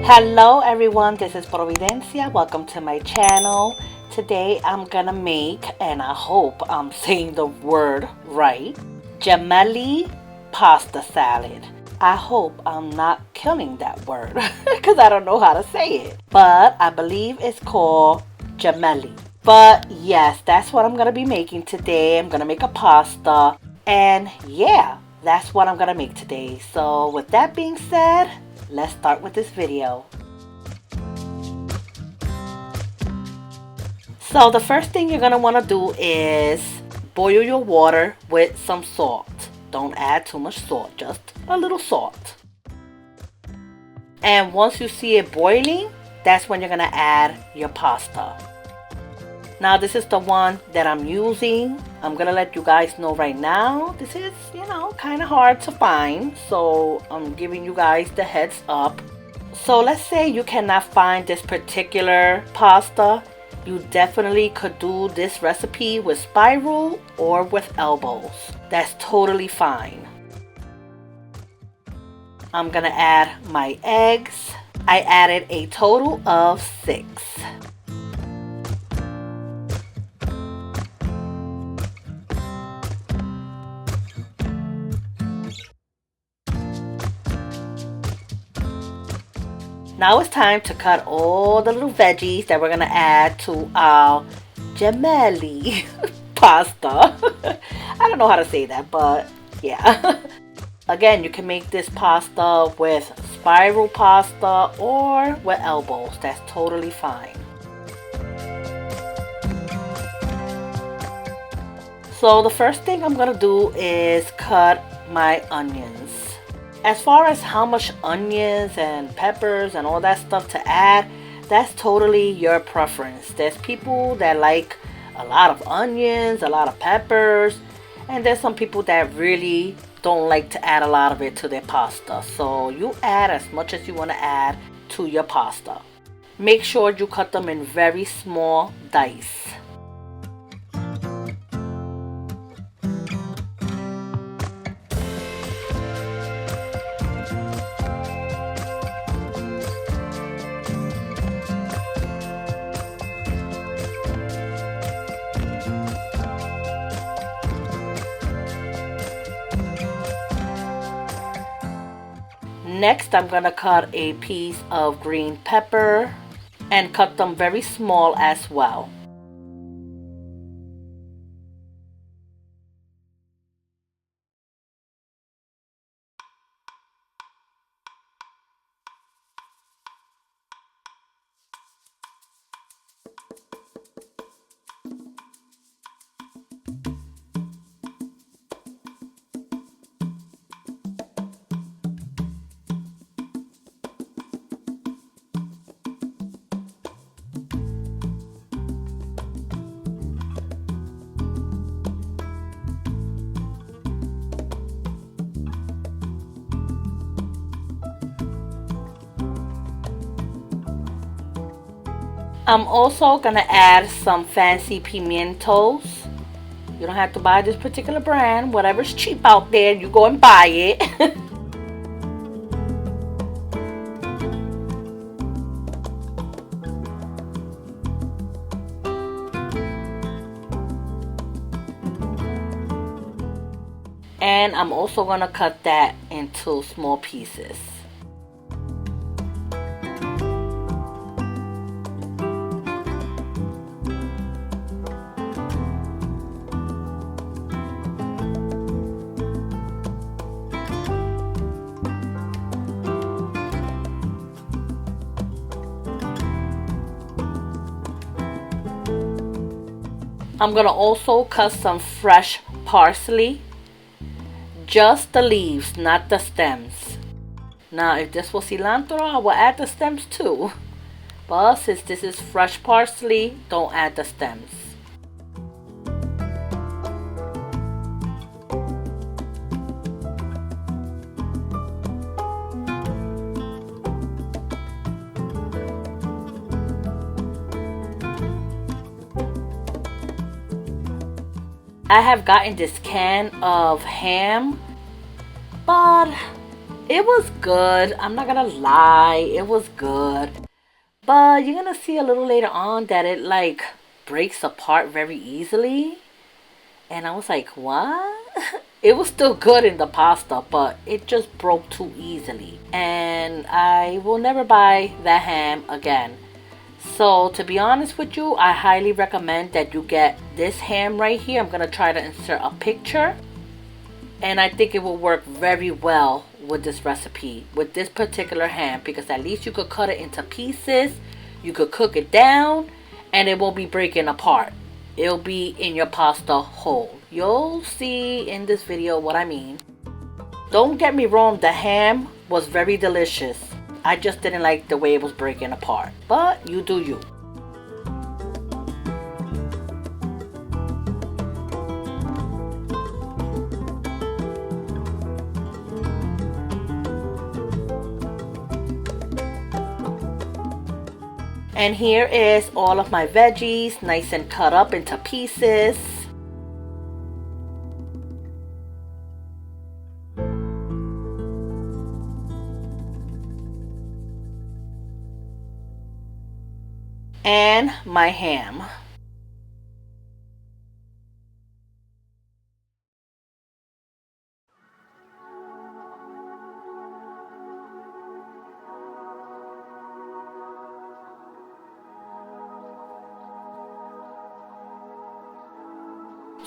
Hello everyone, this is Providencia. Welcome to my channel. Today I'm gonna make, and I hope I'm saying the word right, Gemelli pasta salad. I hope I'm not killing that word because I don't know how to say it. But I believe it's called Gemelli. But yes, that's what I'm gonna be making today. I'm gonna make a pasta. And yeah, that's what I'm gonna make today. So with that being said, let's start with this video. So the first thing you're gonna wanna do is boil your water with some salt. Don't add too much salt, just a little salt. And once you see it boiling, that's when you're gonna add your pasta. Now this is the one that I'm using. I'm gonna let you guys know right now. This is, kind of hard to find. So I'm giving you guys the heads up. So let's say you cannot find this particular pasta. You definitely could do this recipe with spiral or with elbows. That's totally fine. I'm gonna add my eggs. I added a total of 6. Now it's time to cut all the little veggies that we're going to add to our Gemelli pasta. I don't know how to say that, but yeah. Again, you can make this pasta with spiral pasta or with elbows. That's totally fine. So the first thing I'm going to do is cut my onions. As far as how much onions and peppers and all that stuff to add, that's totally your preference. There's people that like a lot of onions, a lot of peppers, and there's some people that really don't like to add a lot of it to their pasta. So you add as much as you want to add to your pasta. Make sure you cut them in very small dice. Next, I'm going to cut a piece of green pepper and cut them very small as well. I'm also going to add some fancy pimientos. You don't have to buy this particular brand. Whatever's cheap out there, you go and buy it. And I'm also going to cut that into small pieces. I'm going to also cut some fresh parsley. Just the leaves, not the stems. Now, if this was cilantro, I will add the stems too. But since this is fresh parsley, don't add the stems. I have gotten this can of ham, but It was good. I'm not gonna lie, it was good. But you're gonna see a little later on that it like breaks apart very easily. And I was like, what? It was still good in the pasta, but it just broke too easily. And I will never buy that ham again. So to be honest with you, I highly recommend that you get this ham right here. I'm going to try to insert a picture. And I think it will work very well with this recipe, with this particular ham. Because at least you could cut it into pieces. You could cook it down. And it won't be breaking apart. It'll be in your pasta whole. You'll see in this video what I mean. Don't get me wrong, the ham was very delicious. I just didn't like the way it was breaking apart. But you do you. And here is all of my veggies, nice and cut up into pieces. And my ham.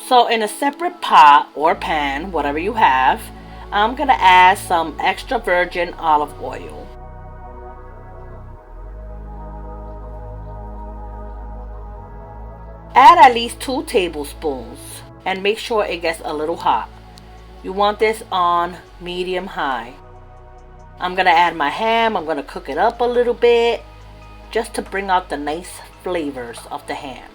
So in a separate pot or pan, whatever you have, I'm going to add some extra virgin olive oil. Add at least 2 tablespoons and make sure it gets a little hot. You want this on medium high. I'm going to add my ham. I'm going to cook it up a little bit just to bring out the nice flavors of the ham.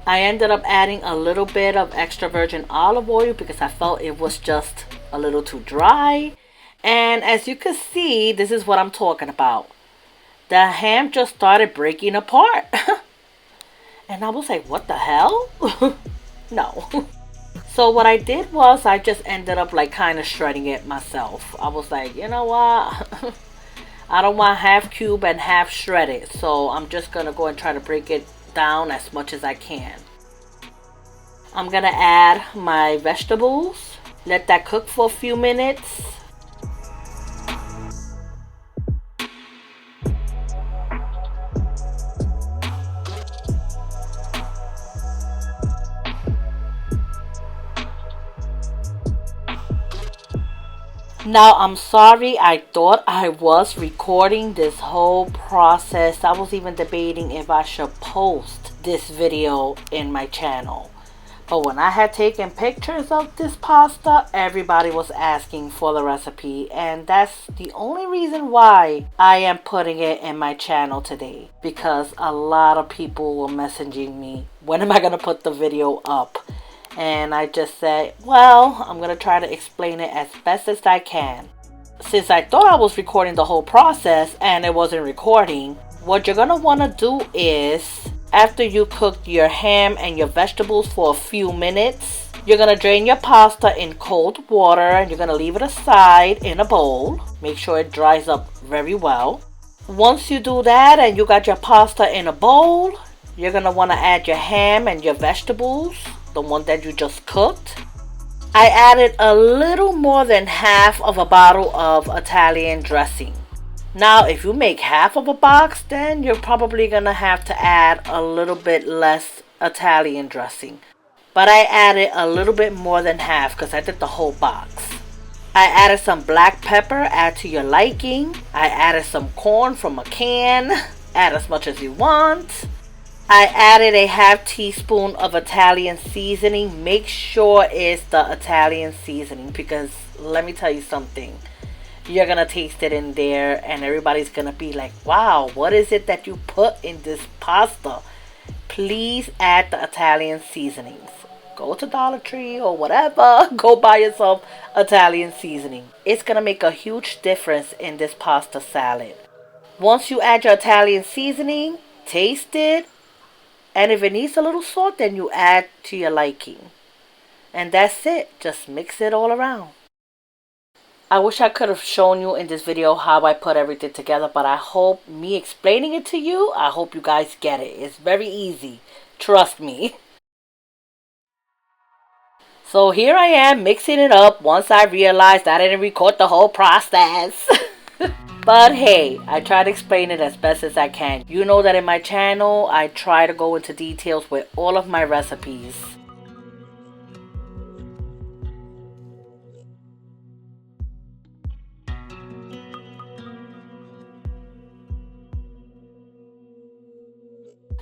I ended up adding a little bit of extra virgin olive oil because I felt it was just a little too dry. And as you can see, this is what I'm talking about. The ham just started breaking apart. And I was like, what the hell? No. So what I did was I just ended up like kind of shredding it myself. I was like, you know what? I don't want half cube and half shredded. So I'm just going to go and try to break it down as much as I can. I'm gonna add my vegetables, let that cook for a few minutes. Now I'm sorry, I thought I was recording this whole process. I was even debating if I should post this video in my channel. But when I had taken pictures of this pasta, everybody was asking for the recipe. And that's the only reason why I am putting it in my channel today. Because a lot of people were messaging me, when am I going to put the video up? And I just said, well, I'm going to try to explain it as best as I can. Since I thought I was recording the whole process and it wasn't recording, what you're going to want to do is, after you cook your ham and your vegetables for a few minutes, you're going to drain your pasta in cold water and you're going to leave it aside in a bowl. Make sure it dries up very well. Once you do that and you got your pasta in a bowl, you're going to want to add your ham and your vegetables, the one that you just cooked. I added a little more than half of a bottle of Italian dressing. Now, if you make half of a box, then you're probably going to have to add a little bit less Italian dressing. But I added a little bit more than half because I did the whole box. I added some black pepper, add to your liking. I added some corn from a can, add as much as you want. I added a half teaspoon of Italian seasoning. Make sure it's the Italian seasoning because let me tell you something. You're going to taste it in there and everybody's going to be like, wow, what is it that you put in this pasta? Please add the Italian seasonings. go to Dollar Tree or whatever. Go buy yourself Italian seasoning. It's going to make a huge difference in this pasta salad. Once you add your Italian seasoning, taste it. And if it needs a little salt, then you add to your liking. And that's it. Just mix it all around. I wish I could have shown you in this video how I put everything together, but I hope me explaining it to you, I hope you guys get it. It's very easy. Trust me. So here I am mixing it up once I realized I didn't record the whole process. But hey, I try to explain it as best as I can. You know that in my channel, I try to go into details with all of my recipes.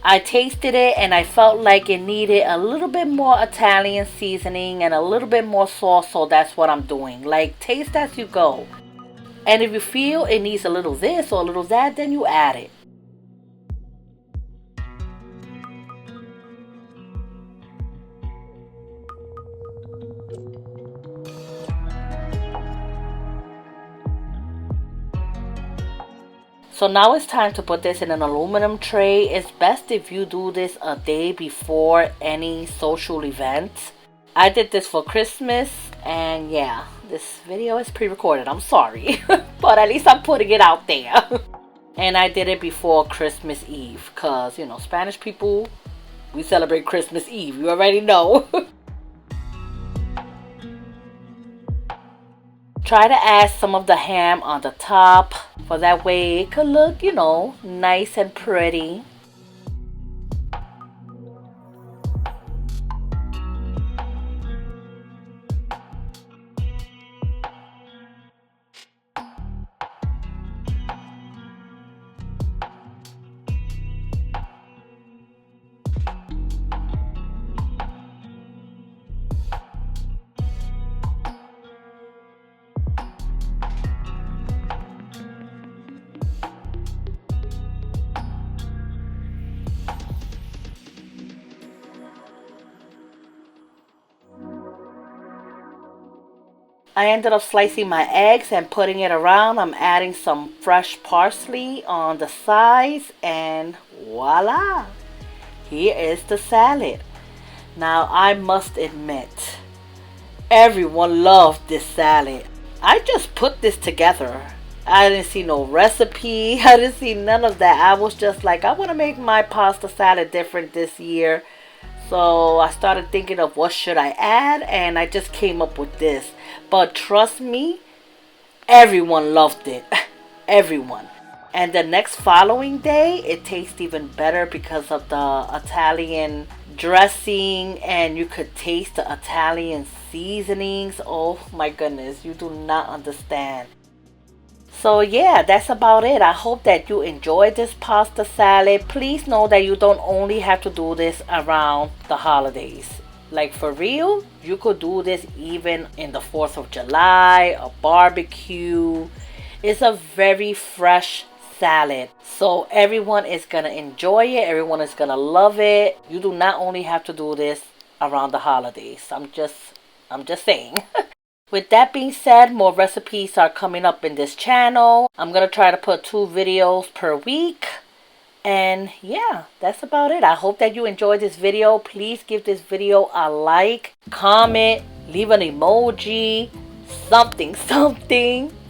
I tasted it and I felt like it needed a little bit more Italian seasoning and a little bit more sauce, so that's what I'm doing. Like, taste as you go. And if you feel it needs a little this or a little that, then you add it. So now it's time to put this in an aluminum tray. It's best if you do this a day before any social event. I did this for Christmas, and yeah, this video is pre-recorded. I'm sorry, but at least I'm putting it out there. And I did it before Christmas Eve, because, you know, Spanish people, we celebrate Christmas Eve. You already know. Try to add some of the ham on the top, for that way it could look, you know, nice and pretty. I ended up slicing my eggs and putting it around. I'm adding some fresh parsley on the sides, and voila! Here is the salad. Now I must admit, everyone loved this salad. I just put this together. I didn't see no recipe. I didn't see none of that. I was just like, I want to make my pasta salad different this year. So I started thinking of what should I add, and I just came up with this. But trust me, everyone loved it. Everyone. And the next following day, it tastes even better because of the Italian dressing, and you could taste the Italian seasonings. Oh my goodness, you do not understand. So yeah, that's about it. I hope that you enjoyed this pasta salad. Please know that you don't only have to do this around the holidays. Like, for real, you could do this even in the 4th of July, a barbecue. It's a very fresh salad. So everyone is going to enjoy it. Everyone is going to love it. You do not only have to do this around the holidays. I'm just saying. With that being said, more recipes are coming up in this channel. I'm going to try to put 2 videos per week. And yeah, that's about it. I hope that you enjoyed this video. Please give this video a like, comment, leave an emoji, something.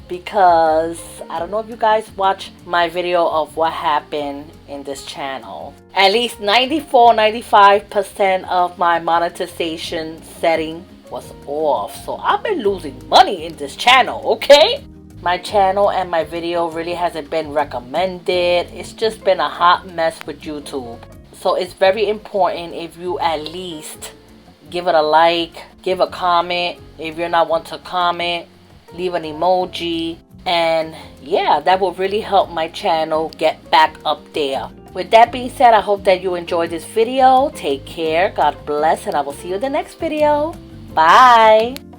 Because I don't know if you guys watch my video of what happened in this channel. At least 94-95% of my monetization setting was off, so I've been losing money in this channel, okay? My channel and my video really hasn't been recommended. It's just been a hot mess with YouTube. So it's very important if you at least give it a like, give a comment. If you're not one to comment, leave an emoji. And yeah, that will really help my channel get back up there. With that being said, I hope that you enjoyed this video. Take care, God bless, and I will see you in the next video. Bye.